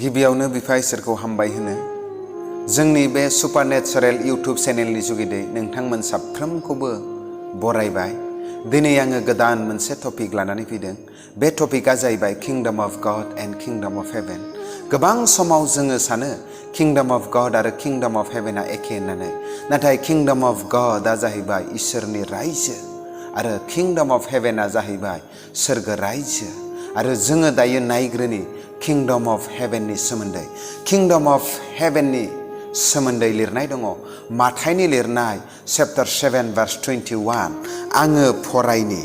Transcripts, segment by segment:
गिबियावनो बिफा इसोरखौ हामबाय होनो जोंनि बे सुपारनेचारेल इउट्युब चेनेलनि जुगिदै नोंथांमोन साफ्रोमखौबो बरायबाय। दिनै आङो गोदान मोनसे टपिक लानानै फैदों। बे टपिकआ जाहैबाय kingdom of God and kingdom of haven. गोबां समाव जोङो सानो किंडम अफ गड आरो किंडम अफ हेभेना एखे होननानै, नाथाय किंडम अफ गडआ जाहैबाय इसोरनि रायजो आरो किंडम अफ हेभेना जाहैबाय सोरगो रायजो। आरो जोङो दायो नायग्रोनि किंडम अफ हेभेननि सोमोन्दै। किंडम अफ हेभेननि सोमोन्दै लिरनाय दङ माथाइनि लिरनाय चैप्टार 7 verse 21। आङो फरायनि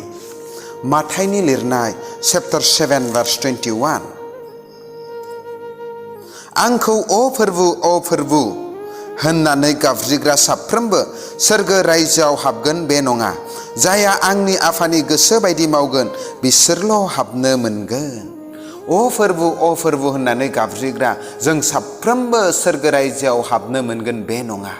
माथाइनि लिरनाय चैप्टार 7 verse 21। आंखौ अ फोरबु होननानै गाबज्रिग्रा साफ्रोमबो सोरगो रायजोआव हाबगोन बे नङा। जायहा आंनि आफानि गोसो बायदि मावगोन बिसोरल' हाबनो मोनगोन। अ फोरबु होननानै गाबज्रिग्रा जों साफ्रोमबो सोरगो रायजोआव हाबनो मोनगोन बे नङा।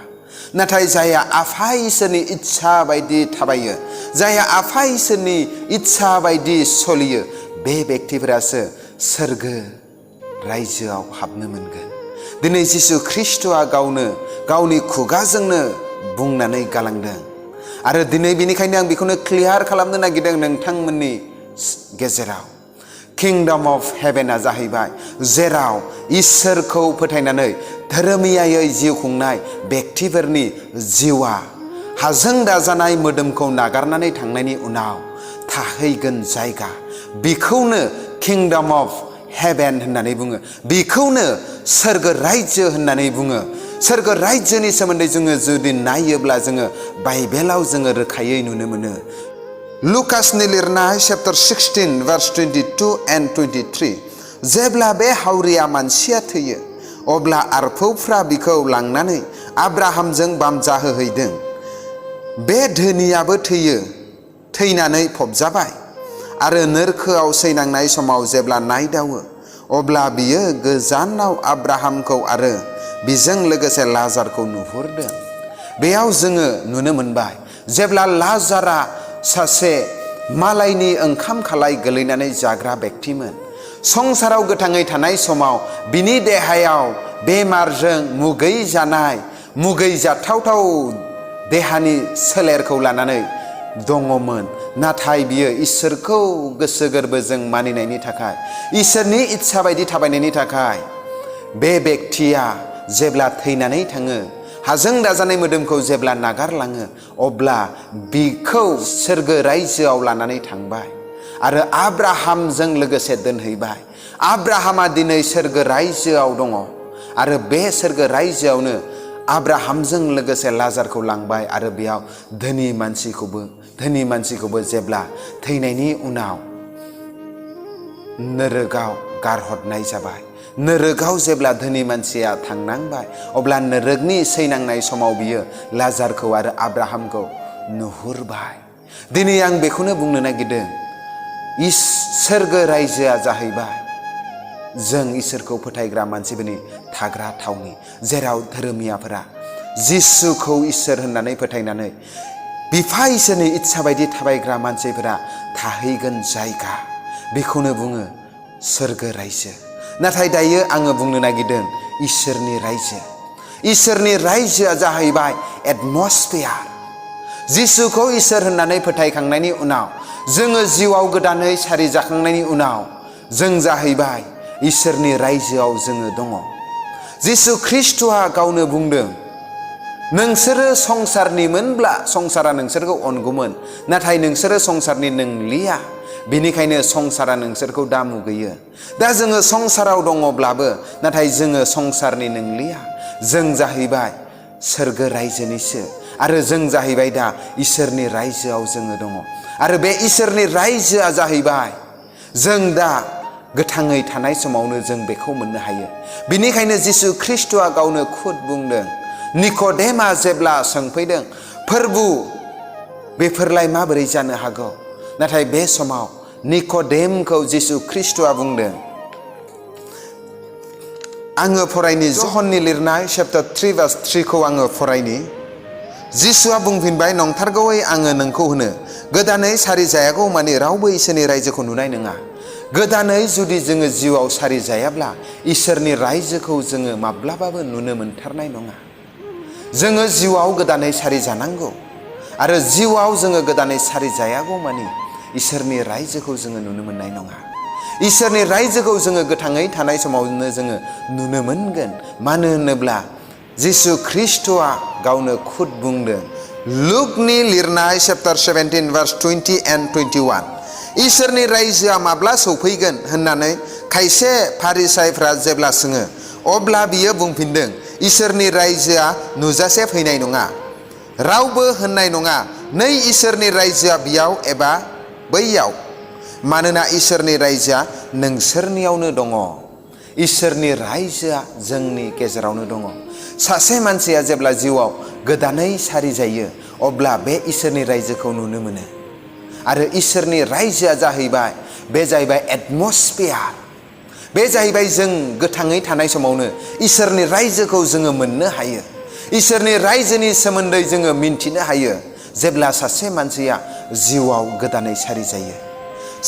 नाथाय जायहा आफा इसोरनि इच्छा बायदि थाबायो, जायहा आफा इसोरनि इच्छा बायदि सलियो, बे बेक्तिफोरासो सोरगो रायजोआव हाबनो मोनगोन। दिनै जिसु ख्रिस्ट'आ गावनो गावनि खुगाजोंनो बुंनानै गालांदों। आरो दिनै बेनिखायनो आं बेखौनो क्लियार खालामनो नागिरदों नोंथांमोननि गेजेराव। किंडम अफ हेभेना जाहैबाय जेराव इसोरखौ फोथायनानै धोरोमियायै जिउ खुंनाय बेक्तिफोरनि जिउआ हाजों दाजानाय मोदोमखौ नागारनानै थांनायनि उनाव थाहैगोन जायगा। बेखौनो किंडम अफ हेभेन होननानै बुङो। बेखौनो सोरगो रायजो होननानै बुङो। सोरगो रायजोनि सोमोन्दै जोङो जुदि नायोब्ला जोङो बाइबेलाव जोङो रोखायै नुनो मोनो। लुकासनि लिरनाय चैप्टार 16 verse 22 and 23। जेब्ला बे हावरिया मानसिया थैयो अब्ला आरफौफ्रा बिखौ लांनानै आब्राहामजों बामजाहोहैदों। बे धोनियाबो थैनानै फबजाबाय आरो नोरखोआव सैनांनाय समाव जेब्ला नायदावो अब्ला बियो गोजानाव आब्राहामखौ आरो बिजों लोगोसे लाजारखौ नुहुरदों। बेयाव जोङो नुनो मोनबाय जेब्ला लाजारा सासे मालायनि ओंखाम खालाय गोलैनानै जाग्रा बेक्तिमोन। संसाराव गोथाङै थानाय समाव बिनि देहायाव बेमारजों मुगै जाथावथाव देहानि सोलेरखौ लानानै दङमोन। नाथाय बियो इसोरखौ गोसो गोरबोजों मानिनायनि थाखाय, इसोरनि इच्छा बायदि थाबायनायनि थाखाय बे बेक्तिया जेब्ला थैनानै थाङो, हाजों दाजानाय मोदोमखौ जेब्ला नागारलाङो, अब्ला बिखौ सोरगो रायजोआव लानानै थांबाय आरो आब्राहामजों लोगोसे दोनहैबाय। आब्राहामा दिनै सोरगो रायजोआव दङ आरो बे सोरगो रायजोआवनो आब्राहामजों लोगोसे लाजारखौ लांबाय आरो बेयाव धोनि मानसिखौबो जेब्ला थैनायनि उनाव नोरोगाव गारहरनाय जाबाय। नोरोगाव जेब्ला धोनि मानसिया थांनांबाय अब्ला नोरोगनि सैनांनाय समाव बियो लाजारखौ आरो आब्राहामखौ नुहुरबाय। दिनै आं बेखौनो बुंनो नागिरदों, सोरगो रायजोआ जाहैबाय जों इसोरखौ फोथायग्रा मानसिफोरनि थाग्रा थावनि, जेराव धोरोमियाफोरा जिसुखौ इसोर होननानै फोथायनानै बिफा इसोरनि इच्छा बायदि थाबायग्रा मानसिफोरा थाहैगोन जायगा। बेखौनो बुङो सोरगो रायजो। नाथाय दायो आङो बुंनो नागिरदों इसोरनि रायजो। इसोरनि रायजोआ जाहैबाय एटमस्फियार। जिसुखौ इसोर होननानै फोथायखांनायनि उनाव, जोङो जिउआव गोदानै सारि जाखांनायनि उनाव जों जाहैबाय इसोरनि रायजोआव जोङो दङ। जिसु ख्रिस्ट'आ गावनो बुंदों, नोंसोरो संसारनिमोनब्ला संसारा नोंसोरखौ अनगौमोन, नाथाय नोंसोरो संसारनि नंलिया, बेनिखायनो संसारा नोंसोरखौ दा मुगैयो। दा जोङो संसाराव दङब्लाबो नाथाय जोङो संसारनि नंलिया। जों जाहैबाय सोरगो रायजोनिसो आरो जों जाहैबाय दा इसोरनि रायजोआव जोङो दङ। आरो बे इसोरनि रायजोआ जाहैबाय जों दा गोथाङै थानाय समावनो जों बेखौ मोननो हायो। बेनिखायनो जिसु ख्रिस्ट'आ गावनो खुद बुंदों, निक'डेमआ जेब्ला सोंफैदों, फोरबु बेफोरलाय माबोरै जानो हागौ? नाथाय बे समाव निक'डेमखौ जिसु ख्रिस्ट'आ बुंदों। आङो फरायनि जहननि लिरनाय चैप्टार 3 verse 3 खौ आङो फरायनि। जिसुआ बुंफिनबाय, नंथारगौयै आङो नोंखौ होनो, गोदानै सारि जायागौ मानि रावबो इसोरनि रायजोखौ नुनाय नङा। गोदानै जुदि जोङो जिउआव सारि जायाब्ला इसोरनि रायजोखौ जोङो माब्लाबाबो नुनो मोनथारनाय नङा। जोङो जिउआव गोदानै सारि जानांगौ आरो जिउआव जोङो गोदानै सारि जायागौ मानि इसोरनि रायजोखौ जोङो नुनो मोननाय नङा। इसोरनि रायजोखौ जोङो गोथाङै थानाय समावनो जोङो नुनो मोनगोन। मानो होनोब्ला जिसु ख्रिस्ट'आ गावनो खुद बुंदों, लुकनि लिरनाय चैप्टार 17 verse 20 and 21, इसोरनि रायजोआ माब्ला सौफैगोन होननानै खायसे फारिसाइफ्रा जेब्ला सोङो, अब्ला बियो बुंफिनदों, इसोरनि रायजोआ नुजासे फैनाय नङा। रावबो होननाय नङा, नै इसोरनि रायजोआ बियाव एबा बैयाव, मानोना इसोरनि रायजोआ नोंसोरनियावनो दङ। इसोरनि रायजोआ जोंनि गेजेरावनो दङ। सासे मानसिया जेब्ला जिउआव गोदानै सारि जायो अब्ला बे इसोरनि रायजोखौ नुनो मोनो। आरो इसोरनि रायजोआ जाहैबाय, बे जाहैबाय एटमस्फियार। बे जाहैबाय जों गोथाङै थानाय समावनो इसोरनि रायजोखौ जोङो मोननो हायो। इसोरनि रायजोनि सोमोन्दै जोङो मिन्थिनो हायो जेब्ला सासे मानसिया जिउआव गोदानै सारि जायो।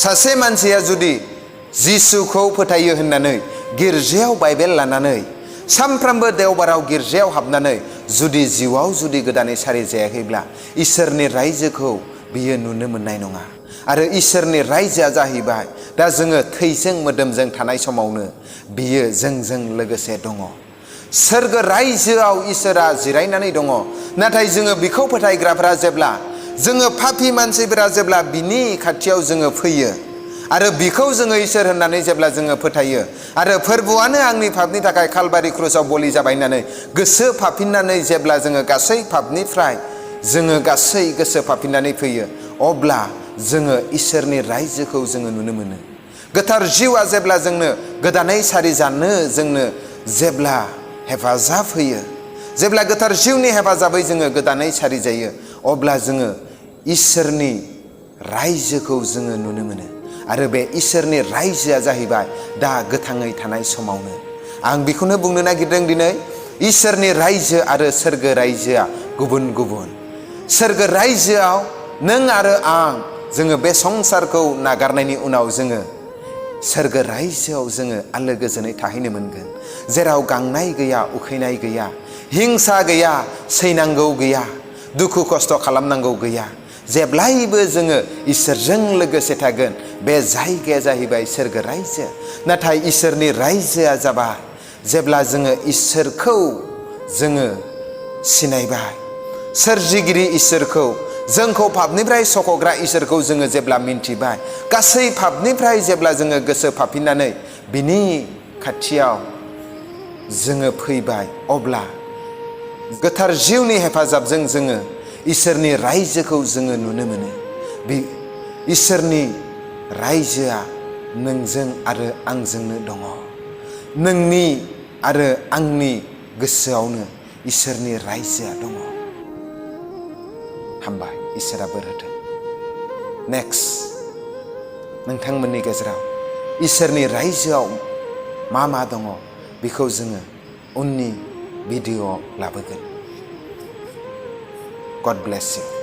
सासे मानसिया जुदि जिसुखौ फोथायो होननानै गिर्जायाव बाइबेल लानानै सानफ्रामबो देवबाराव गिर्जायाव हाबनानै जुदि जिउआव जुदि गोदानै सारि जायाखैब्ला इसोरनि रायजोखौ बियो नुनो मोननाय नङा। आरो इसोरनि रायजोआ जाहैबाय, दा जोङो थैजों मोदोमजों थानाय समावनो बियो जोंजों लोगोसे दङ। सोरगो रायजोआव इसोरा जिरायनानै दङ। नाथाय जोङो बिखौ फोथायग्राफ्रा जेब्ला जोङो पापी मानसिफोरा जेब्ला बिनि खाथियाव जोङो फैयो आरो बिखौ जोङो इसोर होननानै जेब्ला जोङो फोथायो आरो फोरबुआनो आंनि पापनि थाखाय कालबारि क्रुसाव बलि जाबाय होननानै गोसो फाफिननानै जेब्ला जोङो गासै पापनिफ्राय जोङो गासै गोसो फाफिननानै फैयो, अब्ला जोङो इसोरनि रायजोखौ जोङो नुनो मोनो। गोथार जिउआ जेब्ला जोंनो गोदानै सारि जानो जोंनो जेब्ला हेफाजाब होयो, जेब्ला गोथार जिउनि हेफाजाबै जोङो गोदानै सारि जायो, अब्ला जोङो इसोरनि रायजोखौ जोङो नुनो मोनो। आरो बे इसोरनि रायजोआ जाहैबाय दा गोथाङै थानाय समावनो। आं बेखौनो बुंनो नागिरदों दिनै, इसोरनि रायजो आरो सोरगो रायजोआ गुबुन गुबुन। सोरगो रायजोआव नों आरो आं जोङो बे संसारखौ नागारनायनि उनाव जोङो सोरगो रायजोआव जोङो आलो गोजोनै थाहैनो मोनगोन। जेराव गांनाय गैया, उखैनाय गैया, हिंसा गैया, सैनांगौ गैया, दुखु खस्थ' खालामनांगौ गैया। जेब्लायबो जोङो इसोरजों लोगोसे थागोन। बे जायगाया जाहैबाय सोरगो रायजो। नाथाय इसोरनि रायजोआ जाबाय जेब्ला जोङो इसोरखौ जोङो सिनायबाय, सोरजिगिरि इसोरखौ, जोंखौ पापनिफ्राय सख'ग्रा इसोरखौ जोङो जेब्ला मिन्थिबाय, गासै पापनिफ्राय जेब्ला जोङो गोसो फाफिननानै बिनि खाथियाव जोङो फैबाय, अब्ला गोथार जिउनि हेफाजाबजों जोङो इसोरनि रायजोखौ जोङो नुनो मोनो। बे इसोरनि रायजोआ नोंजों आरो आंजोंनो दङ। नोंनि आरो आंनि गोसोआवनो इसोरनि रायजोआ दङ। हामबाय, इसोरा बोर होथों। नेक्स्ट, नोंथांमोननि गेजेराव इसोरनि रायजोआव मा मा दङ बेखौ जोङो उननि भिडिअ'आव लाबोगोन। God bless you.